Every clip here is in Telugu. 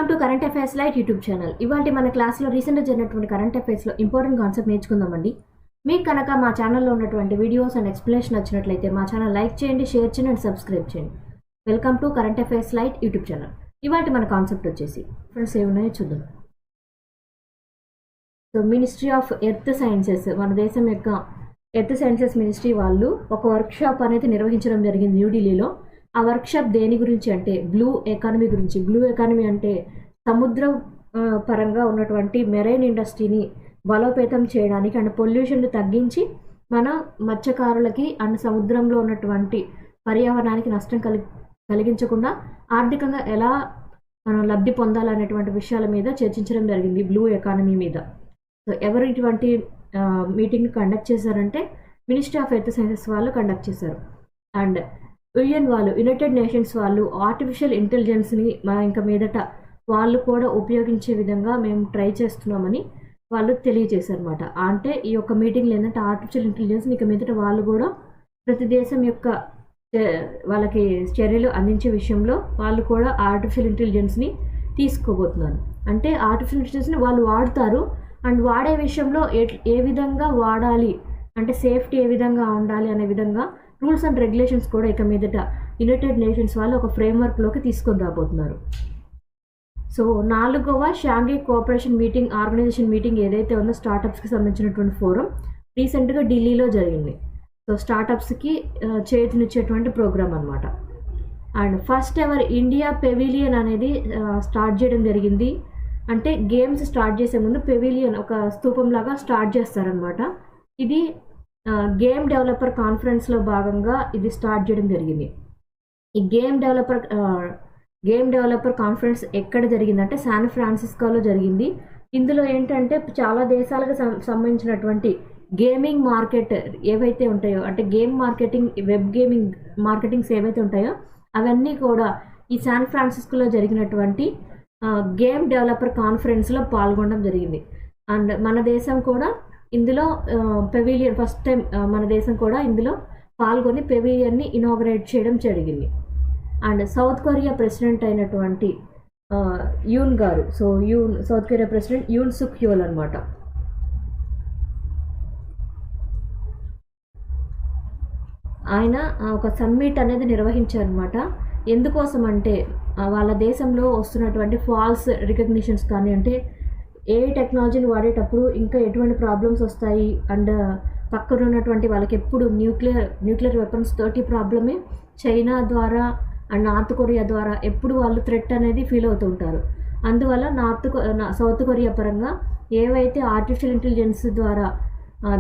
To current affairs light YouTube channel. ఇవాళ మన క్లాస్లో రీసెంట్గా జరిగినటువంటి కరెంట్ అఫైర్స్లో ఇంపార్టెంట్ కాన్సెప్ట్ నేర్చుకుందామండి. మీకు కనుక మా ఛానల్లో ఉన్నటువంటి వీడియోస్ అండ్ ఎక్స్ప్లెనేషన్ నచ్చినట్లయితే మా ఛానల్ లైక్ చేయండి, షేర్ చేయండి అండ్ సబ్స్క్రైబ్ చేయండి. Welcome to current affairs light YouTube channel. ఇవాళ మన కాన్సెప్ట్ వచ్చేసి ఫ్రెండ్స్ ఏమున్నాయో చూద్దాం. So ministry of earth sciences, మన దేశం యొక్క ఎర్త్ సైన్సెస్ మినిస్ట్రీ వాళ్ళు ఒక వర్క్షాప్ అనేది నిర్వహించడం జరిగింది న్యూఢిల్లీలో. ఆ వర్క్షాప్ దేని గురించి అంటే బ్లూ ఎకానమీ గురించి. బ్లూ ఎకానమీ అంటే సముద్రం పరంగా ఉన్నటువంటి మెరైన్ ఇండస్ట్రీని బలోపేతం చేయడానికి అండ్ పొల్యూషన్ని తగ్గించి మన మత్స్యకారులకి అండ్ సముద్రంలో ఉన్నటువంటి పర్యావరణానికి నష్టం కలిగించకుండా ఆర్థికంగా ఎలా మనం లబ్ధి పొందాలనేటువంటి విషయాల మీద చర్చించడం జరిగింది, బ్లూ ఎకానమీ మీద. సో ఎవరు ఇటువంటి మీటింగ్ కండక్ట్ చేశారంటే మినిస్ట్రీ ఆఫ్ ఎర్త్ సైన్సెస్ వాళ్ళు కండక్ట్ చేశారు. అండ్ యుఎన్ వాళ్ళు, యునైటెడ్ నేషన్స్ వాళ్ళు ఆర్టిఫిషియల్ ఇంటెలిజెన్స్ని ఇంకా మీదట వాళ్ళు కూడా ఉపయోగించే విధంగా మేము ట్రై చేస్తున్నామని వాళ్ళు తెలియజేశారన్నమాట. అంటే ఈ యొక్క మీటింగ్లో ఏంటంటే ఆర్టిఫిషియల్ ఇంటెలిజెన్స్ని ఇక మీదట వాళ్ళు కూడా ప్రతి దేశం యొక్క వాళ్ళకి చర్యలు అందించే విషయంలో వాళ్ళు కూడా ఆర్టిఫిషియల్ ఇంటెలిజెన్స్ని తీసుకోబోతున్నారు. అంటే ఆర్టిఫిషియల్ ఇంటెలిజెన్స్ని వాళ్ళు వాడతారు అండ్ వాడే విషయంలో ఏ విధంగా వాడాలి అంటే సేఫ్టీ ఏ విధంగా ఉండాలి అనే విధంగా రూల్స్ అండ్ రెగ్యులేషన్స్ కూడా ఇక మీదట యునైటెడ్ నేషన్స్ వాళ్ళు ఒక ఫ్రేమ్వర్క్లోకి తీసుకొని రాబోతున్నారు. సో 4వ Shanghai cooperation meeting organisation meeting ఏదైతే ఉందో స్టార్టప్స్కి సంబంధించినటువంటి ఫోరం రీసెంట్గా ఢిల్లీలో జరిగింది. సో స్టార్టప్స్కి చేతినిచ్చేటువంటి ప్రోగ్రామ్ అనమాట. And first ever India pavilion అనేది స్టార్ట్ చేయడం జరిగింది. అంటే గేమ్స్ స్టార్ట్ చేసే ముందు పెవిలియన్ ఒక స్తూపంలాగా స్టార్ట్ చేస్తారనమాట. ఇది గేమ్ డెవలపర్ కాన్ఫరెన్స్లో భాగంగా ఇది స్టార్ట్ చేయడం జరిగింది. ఈ గేమ్ డెవలపర్ కాన్ఫరెన్స్ ఎక్కడ జరిగిందంటే శాన్ ఫ్రాన్సిస్కోలో జరిగింది. ఇందులో ఏంటంటే చాలా దేశాలకు సంబంధించినటువంటి గేమింగ్ మార్కెట్ ఏవైతే ఉంటాయో అంటే game marketing, web gaming marketings ఏవైతే ఉంటాయో అవన్నీ కూడా ఈ శాన్ ఫ్రాన్సిస్కోలో జరిగినటువంటి గేమ్ డెవలపర్ కాన్ఫరెన్స్లో పాల్గొనడం జరిగింది. అండ్ మన దేశం కూడా ఇందులో పెవిలియన్ ఫస్ట్ టైం మన దేశం కూడా ఇందులో పాల్గొని పెవిలియన్ని ఇనాగరేట్ చేయడం జరిగింది. అండ్ సౌత్ కొరియా ప్రెసిడెంట్ అయినటువంటి యూన్ గారు, సో సౌత్ కొరియా ప్రెసిడెంట్ యూన్ సుక్ హ్యోల్ అనమాట. ఆయన ఒక సమ్మిట్ అనేది నిర్వహించారనమాట. ఎందుకోసం అంటే వాళ్ళ దేశంలో వస్తున్నటువంటి ఫాల్స్ రికగ్నిషన్స్ కానీ అంటే ఏ టెక్నాలజీని వాడేటప్పుడు ఇంకా ఎటువంటి ప్రాబ్లమ్స్ వస్తాయి అండ్ పక్కన ఉన్నటువంటి వాళ్ళకి ఎప్పుడు న్యూక్లియర్ వెపన్స్ తోటి ప్రాబ్లమే చైనా ద్వారా అండ్ నార్త్ కొరియా ద్వారా ఎప్పుడు వాళ్ళు థ్రెట్ అనేది ఫీల్ అవుతూ ఉంటారు. అందువల్ల సౌత్ కొరియా పరంగా ఏవైతే ఆర్టిఫిషియల్ ఇంటెలిజెన్స్ ద్వారా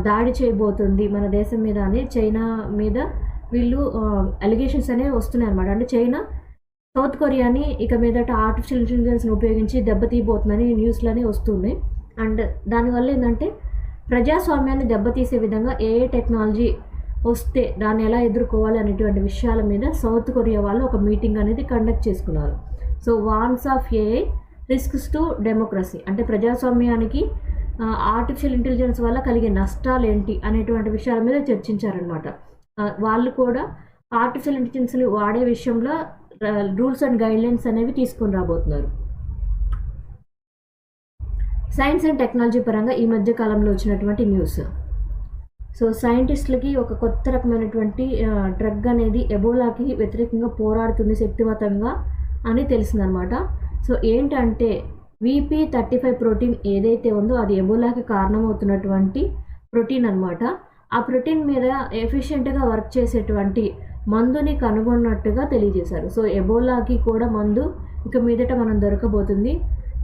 దాడి చేయబోతుంది మన దేశం మీద అని చైనా మీద వీళ్ళు అలిగేషన్స్ అనేవి వస్తున్నాయి అన్నమాట. అంటే చైనా సౌత్ కొరియాని ఇక మీదట ఆర్టిఫిషియల్ ఇంటెలిజెన్స్ని ఉపయోగించి దెబ్బతీయబోతుందని న్యూస్లోనే వస్తున్నాయి. అండ్ దానివల్ల ఏంటంటే ప్రజాస్వామ్యాన్ని దెబ్బతీసే విధంగా ఏ టెక్నాలజీ వస్తే దాన్ని ఎలా ఎదుర్కోవాలి అనేటువంటి విషయాల మీద సౌత్ కొరియా వాళ్ళు ఒక మీటింగ్ అనేది కండక్ట్ చేసుకున్నారు. So warns of AI risks to democracy అంటే ప్రజాస్వామ్యానికి ఆర్టిఫిషియల్ ఇంటెలిజెన్స్ వల్ల కలిగే నష్టాలు ఏంటి అనేటువంటి విషయాల మీద చర్చించారనమాట. వాళ్ళు కూడా ఆర్టిఫిషియల్ ఇంటెలిజెన్స్ని వాడే విషయంలో రూల్స్ అండ్ గైడ్లైన్స్ అనేవి తీసుకొని రాబోతున్నారు. సైన్స్ అండ్ టెక్నాలజీ పరంగా ఈ మధ్య కాలంలో వచ్చినటువంటి న్యూస్. సో సైంటిస్టులకి ఒక కొత్త రకమైనటువంటి డ్రగ్ అనేది ఎబోలాకి వ్యతిరేకంగా పోరాడుతుంది శక్తివంతంగా అని తెలిసిందనమాట. సో ఏంటంటే VP35 ప్రోటీన్ ఏదైతే ఉందో అది ఎబోలాకి కారణమవుతున్నటువంటి ప్రోటీన్ అనమాట. ఆ ప్రోటీన్ మీద ఎఫిషియెంట్గా వర్క్ చేసేటువంటి మందుని కనుగొన్నట్టుగా తెలియజేశారు. సో ఎబోలాకి కూడా మందు ఇక మీదట మనం దొరకబోతుంది.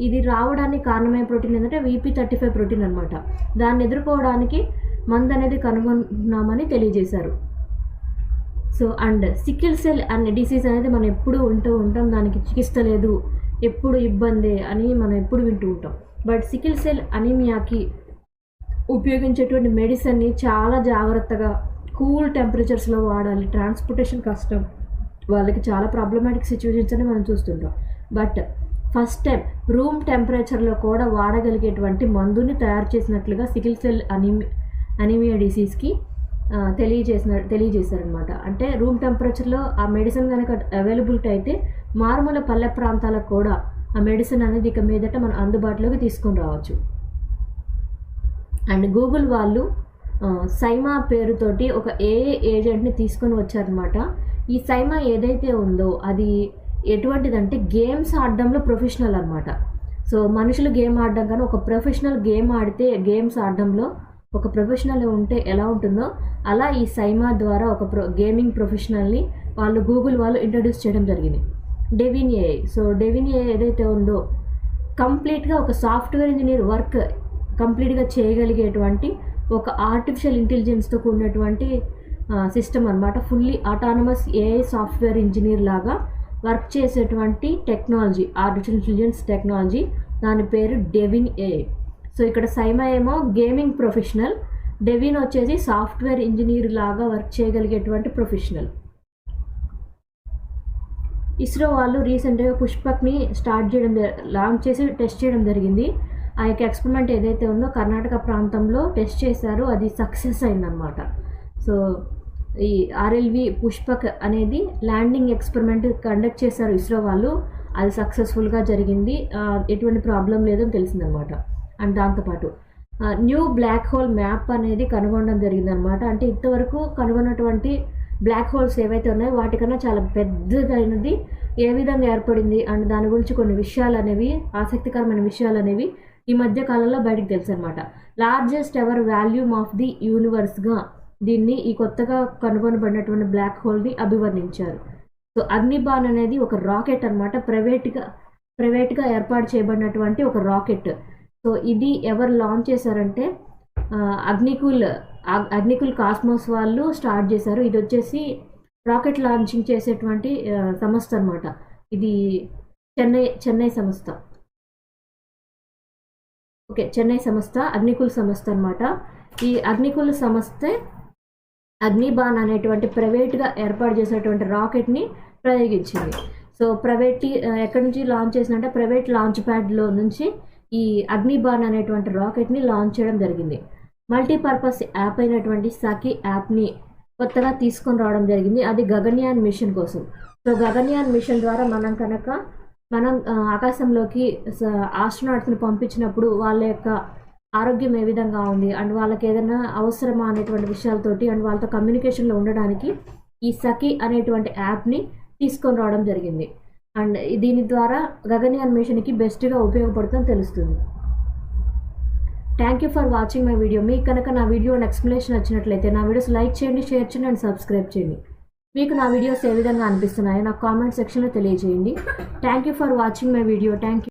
ఇది రావడానికి కారణమైన ప్రోటీన్ ఏంటంటే VP35 ప్రోటీన్ అనమాట. దాన్ని ఎదుర్కోవడానికి మందు అనేది కనుగొన్నామని తెలియజేశారు. సో అండ్ సికిల్ సెల్ అనే డిసీజ్ అనేది మనం ఎప్పుడు వింటూ ఉంటాం, దానికి చికిత్స లేదు, ఎప్పుడు ఇబ్బంది అని మనం ఎప్పుడు వింటూ ఉంటాం. బట్ సికిల్ సెల్ అనీమియాకి ఉపయోగించేటువంటి మెడిసిన్ని చాలా జాగ్రత్తగా కూల్ టెంపరేచర్స్లో వాడాలి. ట్రాన్స్పోర్టేషన్ కష్టం, వాళ్ళకి చాలా ప్రాబ్లమాటిక్ సిచ్యువేషన్స్ అని మనం చూస్తుంటాం. బట్ ఫస్ట్ టైం రూమ్ టెంపరేచర్లో కూడా వాడగలిగేటువంటి మందుని తయారు చేసినట్లుగా సికిల్ సెల్ అనీమియా డిసీజ్కి తెలియజేశారనమాట. అంటే రూమ్ టెంపరేచర్లో ఆ మెడిసిన్ కనుక అవైలబిలిటీ అయితే మారుమూల పల్లె ప్రాంతాలకు కూడా ఆ మెడిసిన్ అనేది ఇక మీదట మనం అందుబాటులోకి తీసుకొని రావచ్చు. అండ్ గూగుల్ వాళ్ళు సైమా పేరుతోటి ఒక ఏఐ ఏజెంట్ని తీసుకొని వచ్చారనమాట. ఈ సైమా ఏదైతే ఉందో అది ఎటువంటిదంటే గేమ్స్ ఆడడంలో ప్రొఫెషనల్ అనమాట. సో మనుషులు గేమ్ ఆడడం కానీ ఒక ప్రొఫెషనల్ గేమ్ ఆడితే గేమ్స్ ఆడడంలో ఒక ప్రొఫెషనల్ ఉంటే ఎలా ఉంటుందో అలా ఈ సైమా ద్వారా ఒక గేమింగ్ ప్రొఫెషనల్ని వాళ్ళు గూగుల్ వాళ్ళు ఇంట్రడ్యూస్ చేయడం జరిగింది, Devin AI. So Devin AI ఏదైతే ఉందో కంప్లీట్గా ఒక సాఫ్ట్వేర్ ఇంజనీర్ వర్క్ కంప్లీట్గా చేయగలిగేటువంటి ఒక ఆర్టిఫిషియల్ ఇంటెలిజెన్స్తో కూడినటువంటి సిస్టమ్ అనమాట. Fully autonomous AI software engineer లాగా వర్క్ చేసేటువంటి టెక్నాలజీ, ఆర్టిఫిషియల్ ఇంటెలిజెన్స్ టెక్నాలజీ, దాని పేరు డెవిన్ ఏఐ. సో ఇక్కడ సైమా ఏమో గేమింగ్ ప్రొఫెషనల్, డెవిన్ వచ్చేసి సాఫ్ట్వేర్ ఇంజనీర్ లాగా వర్క్ చేయగలిగేటువంటి ప్రొఫెషనల్. ఇస్రో వాళ్ళు రీసెంట్గా పుష్పక్ని లాంచ్ చేసి టెస్ట్ చేయడం జరిగింది. ఆ యొక్క ఎక్స్పెరిమెంట్ ఏదైతే ఉందో కర్ణాటక ప్రాంతంలో టెస్ట్ చేశారు, అది సక్సెస్ అయిందనమాట. సో ఈ ఆర్ఎల్వి పుష్పక్ అనేది ల్యాండింగ్ ఎక్స్పెరిమెంట్ కండక్ట్ చేశారు ఇస్రో వాళ్ళు, అది సక్సెస్ఫుల్గా జరిగింది, ఎటువంటి ప్రాబ్లం లేదని తెలిసిందనమాట. అండ్ దాంతోపాటు న్యూ బ్లాక్ హోల్ మ్యాప్ అనేది కనుగొనడం జరిగిందనమాట. అంటే ఇంతవరకు కనుగొన్నటువంటి బ్లాక్ హోల్స్ ఏవైతే ఉన్నాయో వాటికన్నా చాలా పెద్దదైనది ఏ విధంగా ఏర్పడింది అండ్ దాని గురించి కొన్ని విషయాలు అనేవి, ఆసక్తికరమైన విషయాలు అనేవి ఈ మధ్య కాలంలో బయటకు తెలుసు అనమాట. Largest ever volume of the యూనివర్స్గా దీన్ని ఈ కొత్తగా కనుగొనబడినటువంటి బ్లాక్ హోల్ని అభివర్ణించారు. సో అగ్నిబాన్ అనేది ఒక రాకెట్ అనమాట, ప్రైవేట్గా ఏర్పాటు చేయబడినటువంటి ఒక రాకెట్. సో ఇది ఎవరు లాంచ్ చేశారంటే అగ్నికుల్ కాస్మోస్ వాళ్ళు స్టార్ట్ చేశారు. ఇది వచ్చేసి రాకెట్ లాంచింగ్ చేసేటువంటి సంస్థ అనమాట. ఇది చెన్నై సంస్థ. ఓకే, చెన్నై సంస్థ అగ్నికుల్ సంస్థ అనమాట. ఈ అగ్నికుల్ సంస్థే అగ్నిబాన్ అనేటువంటి ప్రైవేట్గా ఏర్పాటు చేసినటువంటి రాకెట్ని ప్రయోగించింది. సో ఎక్కడి నుంచి లాంచ్ చేసిందంటే ప్రైవేట్ లాంచ్ ప్యాడ్లో నుంచి ఈ అగ్నిబాన్ అనేటువంటి రాకెట్ని లాంచ్ చేయడం జరిగింది. మల్టీపర్పస్ యాప్ అయినటువంటి సఖీ యాప్ని కొత్తగా తీసుకొని రావడం జరిగింది, అది గగన్యాన్ మిషన్ కోసం. సో గగన్యాన్ మిషన్ ద్వారా మనం ఆకాశంలోకి ఆస్ట్రోనాట్స్ని పంపించినప్పుడు వాళ్ళ యొక్క ఆరోగ్యం ఏ విధంగా ఉంది అండ్ వాళ్ళకి ఏదైనా అవసరమా అనేటువంటి విషయాలతోటి అండ్ వాళ్ళతో కమ్యూనికేషన్లో ఉండడానికి ఈ సఖీ అనేటువంటి యాప్ని తీసుకొని రావడం జరిగింది. అండ్ దీని ద్వారా గగన్యాన్ మిషన్కి బెస్ట్గా ఉపయోగపడుతుందని తెలుస్తుంది. Thank you for watching my video. మీకు కనుక నా వీడియో ఎక్స్ప్లెనేషన్ వచ్చినట్లయితే నా వీడియోస్ లైక్ చేయండి, షేర్ చేయండి అండ్ సబ్స్క్రైబ్ చేయండి. మీకు నా వీడియోస్ ఏ విధంగా అనిపిస్తున్నాయో నాకు కామెంట్ సెక్షన్లో తెలియజేయండి. Thank you for watching my video. Thank you.